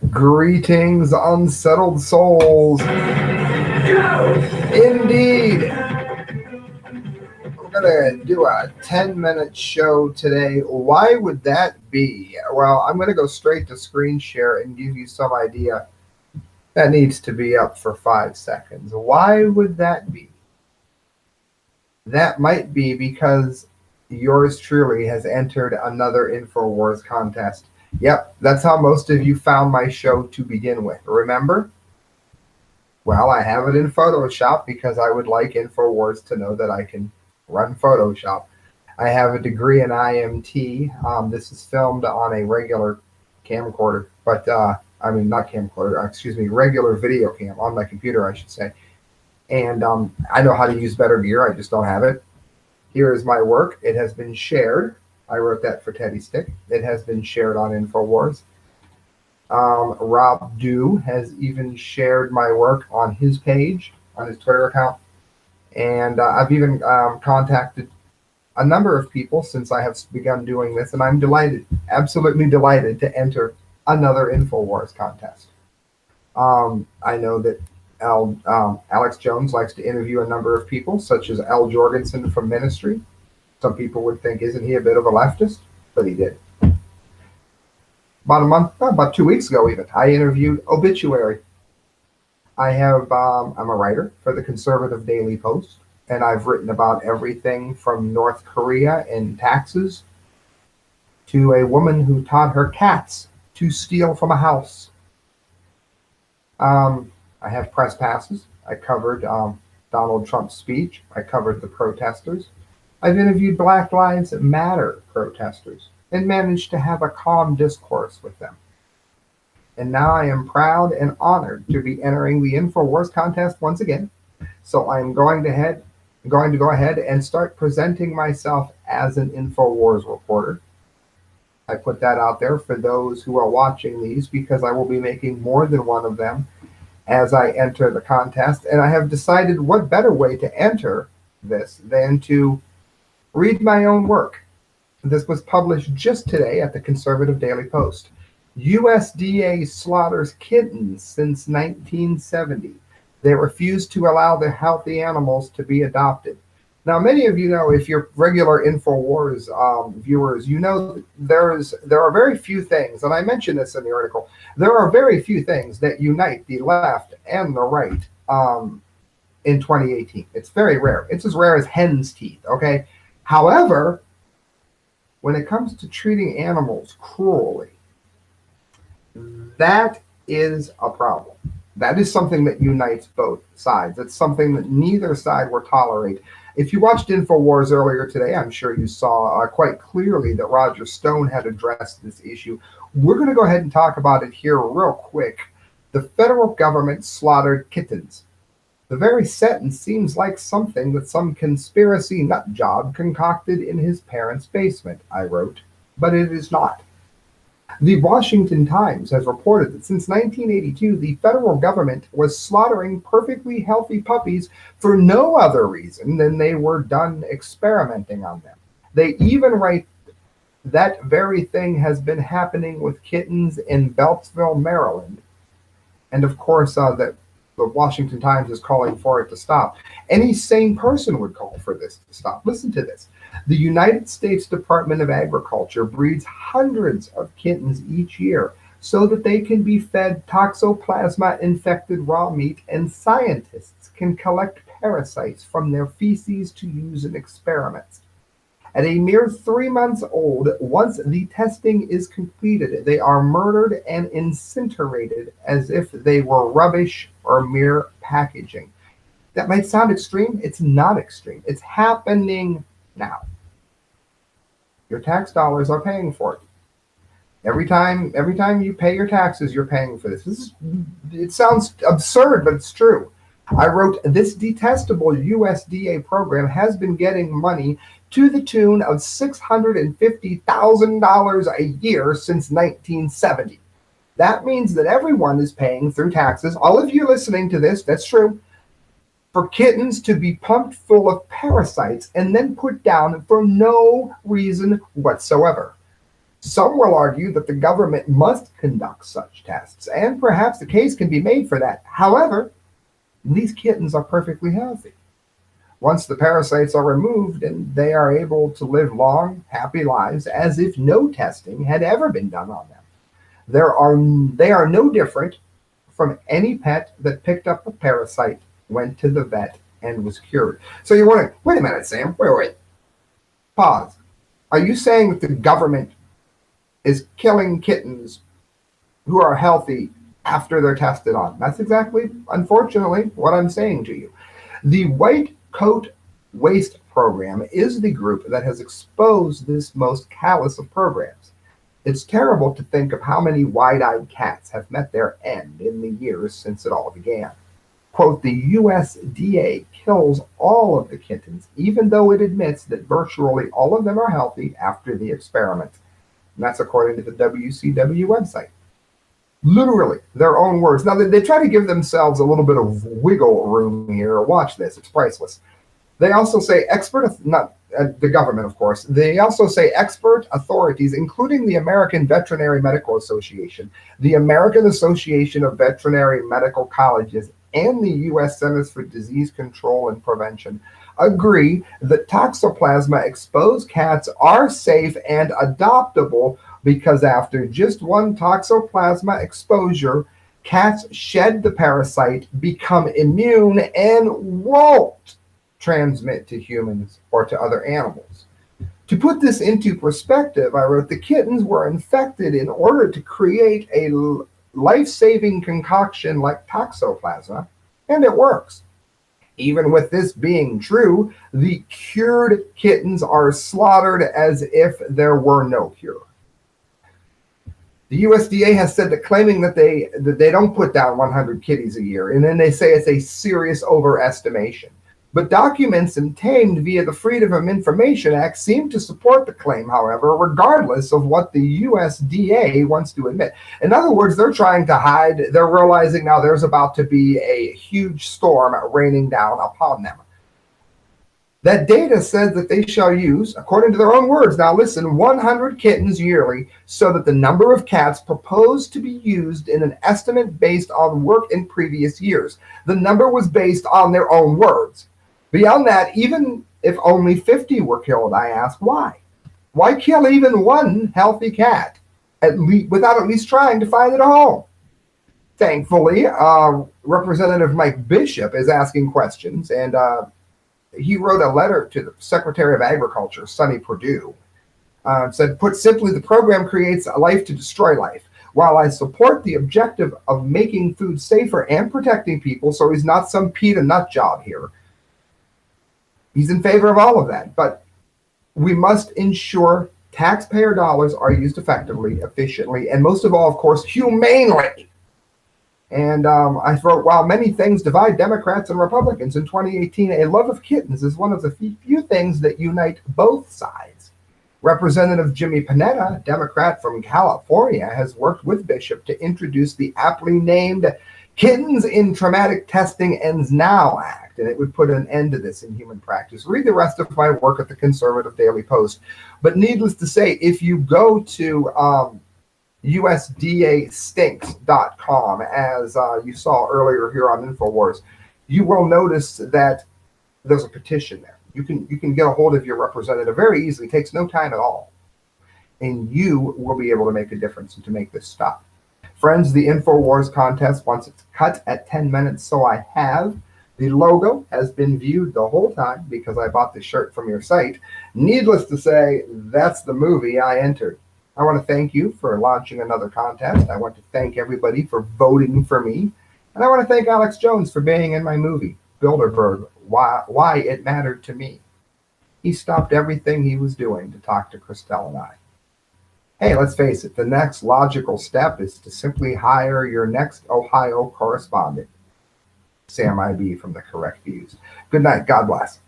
Greetings, unsettled souls. Indeed. We're going to do a 10-minute show today. Why would that be? Well, I'm going to go straight to screen share and give you some idea. That needs to be up for 5 seconds. Why would that be? That might be because yours truly has entered another Infowars contest. Yep, that's how most of you found my show to begin with. Remember? Well, I have it in Photoshop because I would like Infowars to know that I can run Photoshop. I have a degree in IMT. This is filmed on a regular camcorder, but not camcorder, excuse me, regular video cam on my computer, I should say. And I know how to use better gear. I just don't have it. Here is my work. It has been shared. I wrote that for Teddy Stick. It has been shared on Inforwars. Rob Dew has even shared my work on his page, on his Twitter account. And I've even contacted a number of people since I have begun doing this, and I'm delighted, absolutely delighted to enter another Infowars contest. I know that Alex Jones likes to interview a number of people, such as Al Jorgensen from Ministry. Some people would think, isn't he a bit of a leftist? But he did. About 2 weeks ago even, I interviewed Obituary. I'm a writer for the Conservative Daily Post, and I've written about everything from North Korea and taxes to a woman who taught her cats to steal from a house. I have press passes. I covered Donald Trump's speech. I covered the protesters. I've interviewed Black Lives Matter protesters and managed to have a calm discourse with them. And now I am proud and honored to be entering the Infowars contest once again. So I'm going to go ahead and start presenting myself as an Infowars reporter. I put that out there for those who are watching these because I will be making more than one of them as I enter the contest. And I have decided what better way to enter this than to read my own work. This was published just today at the Conservative Daily Post. USDA slaughters kittens since 1970. They refuse to allow the healthy animals to be adopted. Now, many of you know, if you're regular Infowars viewers, you know there are very few things, and I mentioned this in the article, there are very few things that unite the left and the right in 2018. It's very rare. It's as rare as hen's teeth, okay? However, when it comes to treating animals cruelly, that is a problem. That is something that unites both sides. It's something that neither side will tolerate. If you watched Infowars earlier today, I'm sure you saw quite clearly that Roger Stone had addressed this issue. We're going to go ahead and talk about it here real quick. The federal government slaughtered kittens. The very sentence seems like something that some conspiracy nut job concocted in his parents' basement, I wrote, but it is not. The Washington Times has reported that since 1982, the federal government was slaughtering perfectly healthy puppies for no other reason than they were done experimenting on them. They even write that very thing has been happening with kittens in Beltsville, Maryland. And of course, that the Washington Times is calling for it to stop. Any sane person would call for this to stop. Listen to this. The United States Department of Agriculture breeds hundreds of kittens each year so that they can be fed toxoplasma-infected raw meat, and scientists can collect parasites from their feces to use in experiments. At a mere 3 months old, once the testing is completed, they are murdered and incinerated as if they were rubbish or mere packaging. That might sound extreme. It's not extreme. It's happening now. Your tax dollars are paying for it. Every time you pay your taxes, you're paying for this. It sounds absurd, but it's true. I wrote, this detestable USDA program has been getting money to the tune of $650,000 a year since 1970. That means that everyone is paying through taxes, all of you listening to this, that's true, for kittens to be pumped full of parasites and then put down for no reason whatsoever. Some will argue that the government must conduct such tests, and perhaps the case can be made for that. However, these kittens are perfectly healthy. Once the parasites are removed, and they are able to live long, happy lives as if no testing had ever been done on them. They are no different from any pet that picked up a parasite, went to the vet, and was cured. So you're wondering, wait a minute, Sam, wait. Pause. Are you saying that the government is killing kittens who are healthy after they're tested on? That's exactly, unfortunately, what I'm saying to you. The White Coat Waste Program is the group that has exposed this most callous of programs. It's terrible to think of how many wide-eyed cats have met their end in the years since it all began. Quote, the USDA kills all of the kittens, even though it admits that virtually all of them are healthy after the experiment. And that's according to the WCW website. Literally, their own words. Now, they try to give themselves a little bit of wiggle room here. Watch this. It's priceless. They also say not the government, of course. They also say expert authorities, including the American Veterinary Medical Association, the American Association of Veterinary Medical Colleges, and the U.S. Centers for Disease Control and Prevention, agree that Toxoplasma exposed cats are safe and adoptable because after just one Toxoplasma exposure, cats shed the parasite, become immune, and won't transmit to humans or to other animals. To put this into perspective, I wrote the kittens were infected in order to create a life-saving concoction like Toxoplasma, and it works. Even with this being true, the cured kittens are slaughtered as if there were no cure. The USDA has said that claiming that they don't put down 100 kitties a year, and then they say it's a serious overestimation. But documents obtained via the Freedom of Information Act seem to support the claim, however, regardless of what the USDA wants to admit. In other words, they're trying to hide. They're realizing now there's about to be a huge storm raining down upon them. That data says that they shall use, according to their own words, now listen, 100 kittens yearly, so that the number of cats proposed to be used in an estimate based on work in previous years. The number was based on their own words. Beyond that, even if only 50 were killed, I ask why? Why kill even one healthy cat without at least trying to find it a home? Thankfully, Representative Mike Bishop is asking questions, and he wrote a letter to the Secretary of Agriculture, Sonny Perdue. Said, put simply, the program creates a life to destroy life. While I support the objective of making food safer and protecting people, so he's not some Peter nut job here, he's in favor of all of that, but we must ensure taxpayer dollars are used effectively, efficiently, and most of all, of course, humanely. And I wrote, while many things divide Democrats and Republicans in 2018, a love of kittens is one of the few things that unite both sides. Representative Jimmy Panetta, Democrat from California, has worked with Bishop to introduce the aptly named Kittens in Traumatic Testing Ends Now Act, and it would put an end to this in human practice. Read the rest of my work at the Conservative Daily Post. But needless to say, if you go to USDAstinks.com, as you saw earlier here on Infowars, you will notice that there's a petition there. You can get a hold of your representative very easily. It takes no time at all. And you will be able to make a difference and to make this stop. Friends, the Inforwars contest, once it's cut at 10 minutes, so I have. The logo has been viewed the whole time because I bought the shirt from your site. Needless to say, that's the movie I entered. I want to thank you for launching another contest. I want to thank everybody for voting for me. And I want to thank Alex Jones for being in my movie, Bilderberg, Why It Mattered to Me. He stopped everything he was doing to talk to Christelle and I. Hey, let's face it, the next logical step is to simply hire your next Ohio correspondent. Sam IB from The Correct Views. Good night. God bless.